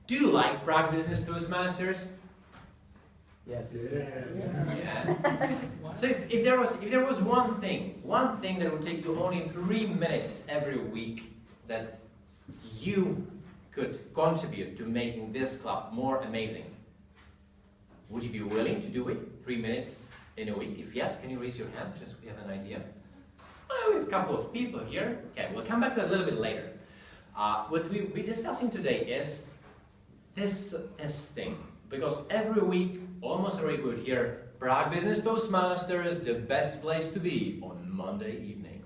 Do you like Prague Business Toastmasters? Yes. Yeah. So if there was one thing that would take you only 3 minutes every week that you could contribute to making this club more amazing, would you be willing to do it? 3 minutes in a week? If yes, can you raise your hand just so we have an idea? Well, we have a couple of people here. Okay, we'll come back to that a little bit later. What we'll be discussing today is this thing. Because every week, almost every week, we hear Prague Business Toastmasters, the best place to be on Monday evening.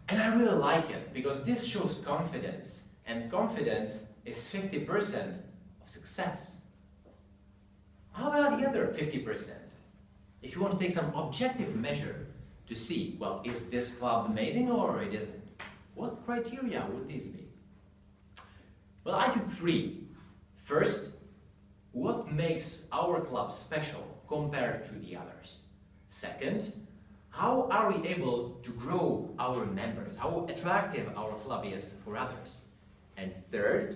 And I really like it, because this shows confidence. And confidence is 50% of success. How about the other 50%? If you want to take some objective measure to see, well, is this club amazing or it isn't? What criteria would these be? Well, I took 3. First, what makes our club special compared to the others? Second, how are we able to grow our members? How attractive our club is for others? And third,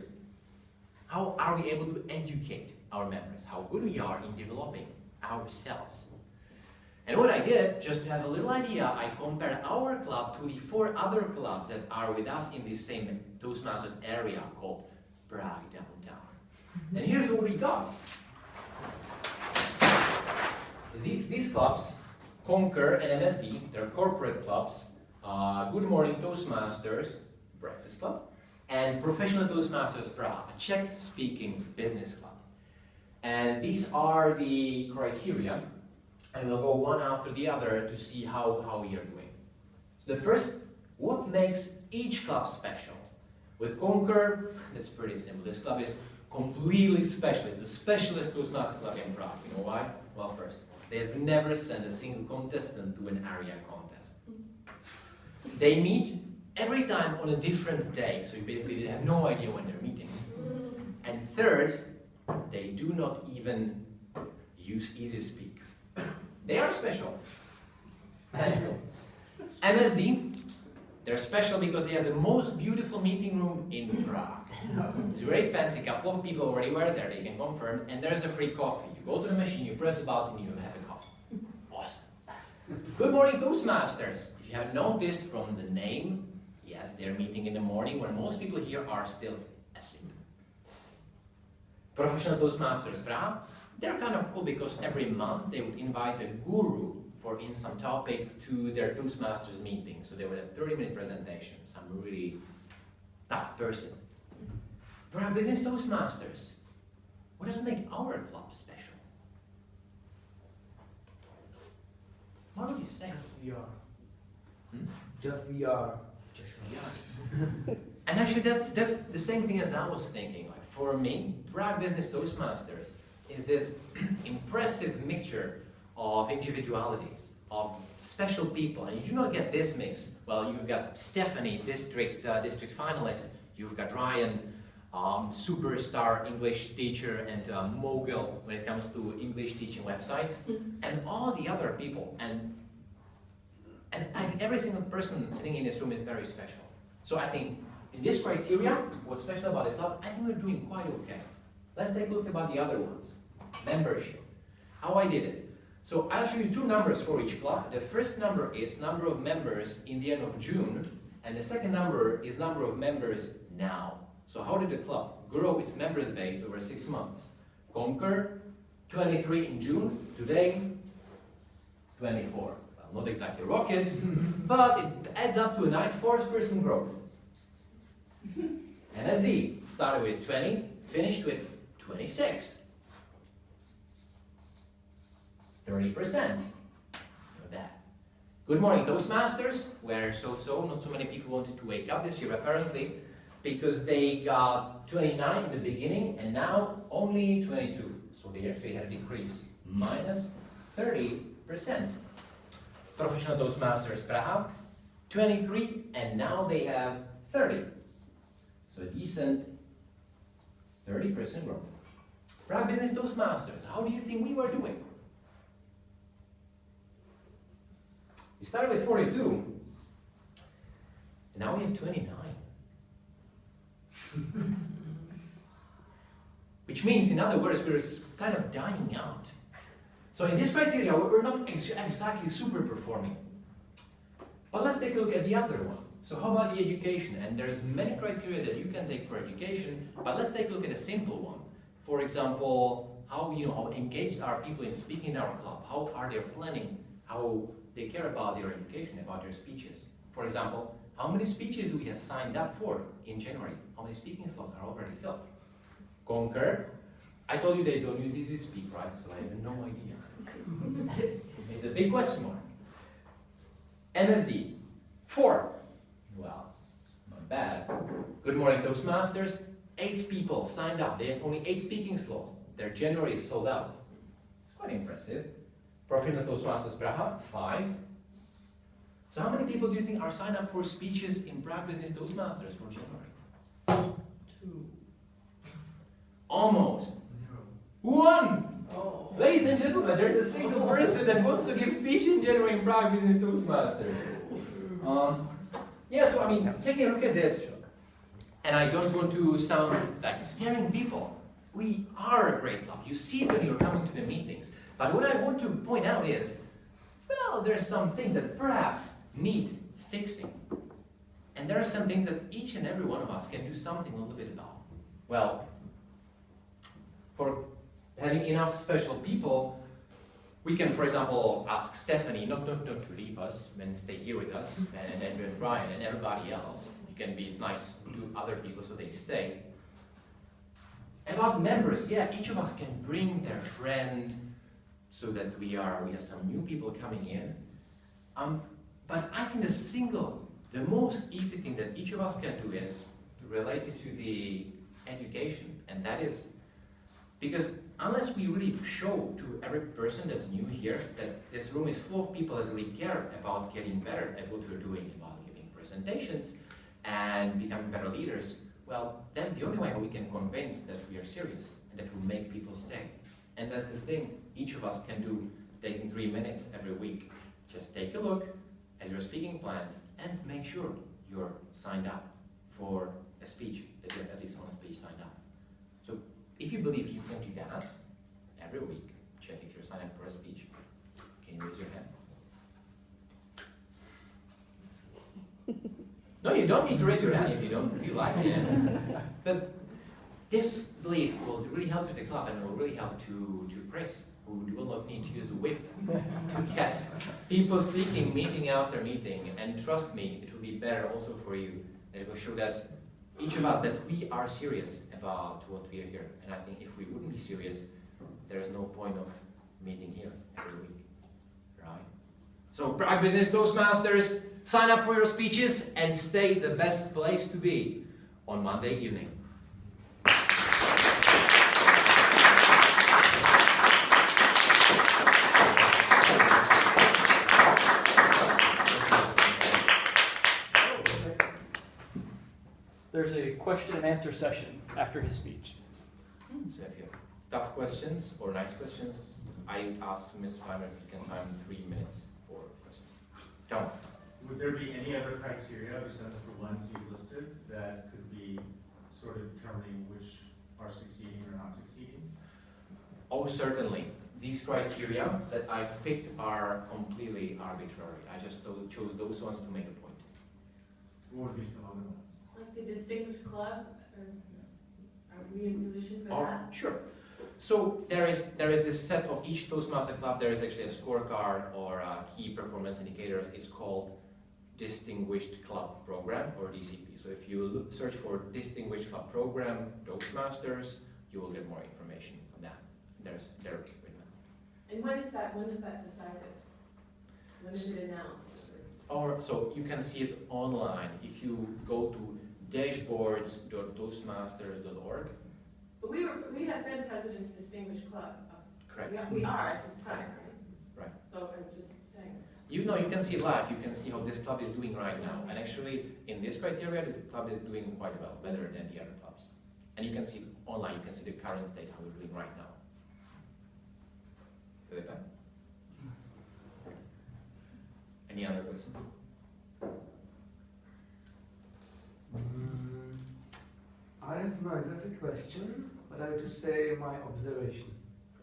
how are we able to educate our members? How good we are in developing ourselves? And what I did, just to have a little idea, I compared our club to the 4 other clubs that are with us in the same Toastmasters area called Prague Downtown. And here's what we got. These clubs, Conquer and MSD, they're corporate clubs, Good Morning Toastmasters, breakfast club, and Professional Toastmasters Prague, a Czech-speaking business club. And these are the criteria, and we'll go one after the other to see how we are doing. So the first, what makes each club special? With Conquer, it's pretty simple. This club is completely special. It's the specialist Toastmasters club in Prague. You know why? Well, first, they have never sent a single contestant to an area contest. They meet every time on a different day, so you basically have no idea when they're meeting. And third, they do not even use Easy Speak. They are special. Magical. MSD, they're special because they have the most beautiful meeting room in Prague. It's very fancy, a couple of people already were there, they can confirm, and there's a free coffee. You go to the machine, you press the button, you have a coffee. Awesome. Good morning, Toastmasters. If you haven't noticed from the name, yes, they're meeting in the morning when most people here are still asleep. Professional Toastmasters Prague, they're kind of cool because every month they would invite a guru in some topic to their Toastmasters meeting. So they would have 30-minute presentation, some really tough person. Prague Business Toastmasters, what does make our club special? What would you say? Just we are. Hmm? Just we are. Just we are. And actually that's the same thing as I was thinking. Like for me, Prague Business Toastmasters is this impressive mixture of individualities, of special people, and you do not get this mix. Well, you've got Stephanie, district finalist, you've got Ryan, superstar English teacher and mogul when it comes to English teaching websites, and all the other people, and I think every single person sitting in this room is very special. So I think in this criteria, what's special about the club, I think we're doing quite okay. Let's take a look about the other ones. Membership. How I did it. So I'll show you 2 numbers for each club. The first number is number of members in the end of June, and the second number is number of members now. So how did the club grow its members base over 6 months? Conquer, 23 in June, today, 24. Well, not exactly rockets, but it adds up to a nice 4% growth. MSD started with 20, finished with 26. 30%. Not bad. Good morning, Toastmasters, where not so many people wanted to wake up this year apparently, because they got 29 in the beginning and now only 22. So they actually had a decrease, minus 30%. Professional Toastmasters Prague, 23, and now they have 30. So a decent 30% growth. Prague Business Toastmasters, how do you think we were doing? We started with 42, and now we have 29. which means, in other words, we're kind of dying out. So in this criteria, we're not exactly super performing. But let's take a look at the other one. So how about the education? And there's many criteria that you can take for education, but let's take a look at a simple one. For example, how engaged are people in speaking in our club? How are they planning? How they care about their education, about their speeches? For example, how many speeches do we have signed up for in January? How many speaking slots are already filled? Concur. I told you they don't use Easy Speak, right? So I have no idea. It's a big question mark. MSD, 4. Well, not bad. Good morning, Toastmasters. 8 people signed up. They have only 8 speaking slots. Their January is sold out. It's quite impressive. Professional Toastmasters Prague, 5. So how many people do you think are signed up for speeches in Prague Business Toastmasters for January? 2. Almost. 0. 1! Oh. Ladies and gentlemen, there's a single person that wants to give speech in January in Prague Business Toastmasters. Yeah, so I mean, take a look at this. And I don't want to sound like scaring people. We are a great club. You see it when you're coming to the meetings. But what I want to point out is, well, there's some things that perhaps need fixing. And there are some things that each and every one of us can do something a little bit about. Well, for having enough special people, we can, for example, ask Stephanie not to leave us and stay here with us, and Brian and everybody else. You can be nice to other people so they stay. About members, yeah, each of us can bring their friend so that we have some new people coming in. But I think the most easy thing that each of us can do is related to the education, and that is because unless we really show to every person that's new here that this room is full of people that really care about getting better at what we're doing, about giving presentations and becoming better leaders, well, that's the only way how we can convince that we are serious and that will make people stay. And that's this thing each of us can do, taking 3 minutes every week. Just take a look at your speaking plans and make sure you're signed up for a speech, that you're at least one speech signed up. So if you believe you can do that every week, check if you're signed up for a speech. Can you raise your hand? No, you don't need to raise your hand if you like it. But this belief will really help with the club and will really help to Chris, who will not need to use a whip to get people speaking meeting after meeting. And trust me, it will be better also for you. It will show that each of us, that we are serious about what we are here. And I think if we wouldn't be serious, there's no point of meeting here every week, right? So Prague Business Toastmasters, sign up for your speeches and stay the best place to be on Monday evening. There's a question and answer session after his speech. So if you have tough questions or nice questions, I asked Mr. Heimer if he can time 3 minutes for questions. John. Would there be any other criteria besides the ones you listed that could be sort of determining which are succeeding or not succeeding? Oh, certainly. These criteria that I've picked are completely arbitrary. I just chose those ones to make a point. What would be some other ones? Like the distinguished club, are we in position for Oh, that? sure. So there is this set of each Toastmaster club. There is actually a scorecard or key performance indicators. It's called Distinguished Club Program, or DCP. So if you search for Distinguished Club Program Toastmasters, you will get more information on that. They're written. And when is that decided? When is it announced? Or so you can see it online if you go to dashboards.toastmasters.org. But we have been President's Distinguished Club. Correct. We are at this time, right? Right. So I'm just saying this. You can see live, you can see how this club is doing right now. And actually, in this criteria, the club is doing quite well, better than the other clubs. And you can see online, you can see the current state, how we're doing right now. Felipe? Any other questions? I have not exactly question, but I have to say my observation,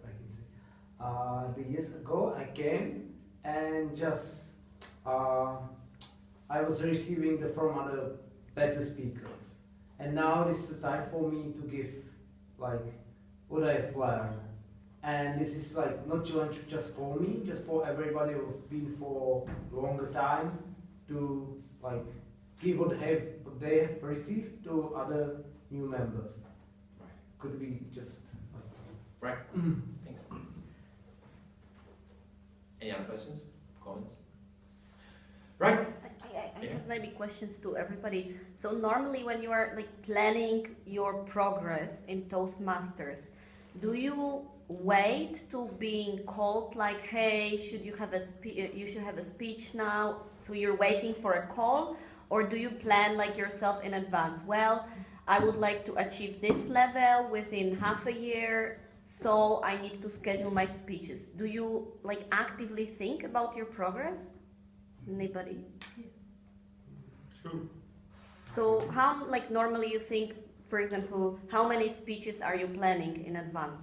I can say. The years ago I came and just I was receiving from other better speakers. And now this is the time for me to give like what I've learned. And this is like not just for me, just for everybody who's been for longer time to like give what they have received to other new members. Right. Could be just Right. Thanks. Any other questions? Comments? Right. I Yeah. have maybe questions to everybody. So normally when you are like planning your progress in Toastmasters, do you wait to being called like, hey, should you have you should have a speech now? So you're waiting for a call, or do you plan like yourself in advance? Well, I would like to achieve this level within half a year, so I need to schedule my speeches. Do you like actively think about your progress? Anybody? True. So how, like, normally you think, for example, how many speeches are you planning in advance?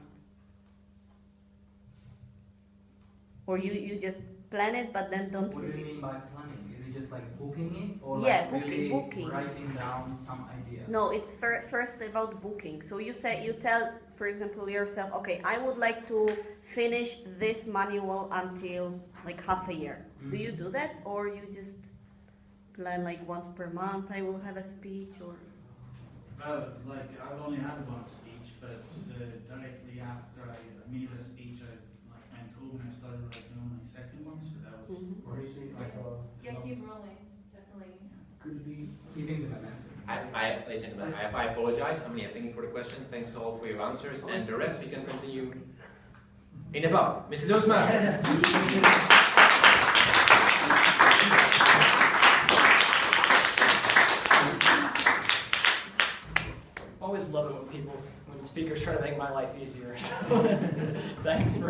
Or you just plan it, but then don't What do you really... mean by planning? Is it just like booking it, or Yeah, like really booking. writing down some ideas? No, it's first about booking. So you tell, for example, yourself, okay, I would like to finish this manual until like half a year. Do you do that, or you just plan like once per month I will have a speech, or... Well, like, I've only had one speech, but directly after I made a speech, I like went home and I started writing on my second one, so that was, of course, like, Yeah, keep rolling, definitely. could be Keeping the momentum. Ladies and gentlemen, I apologize. I'm thank you for the question. Thanks all for your answers. And the rest we can continue in the pub. Mr. Toastmaster. Always love it when speakers try to make my life easier. So thanks for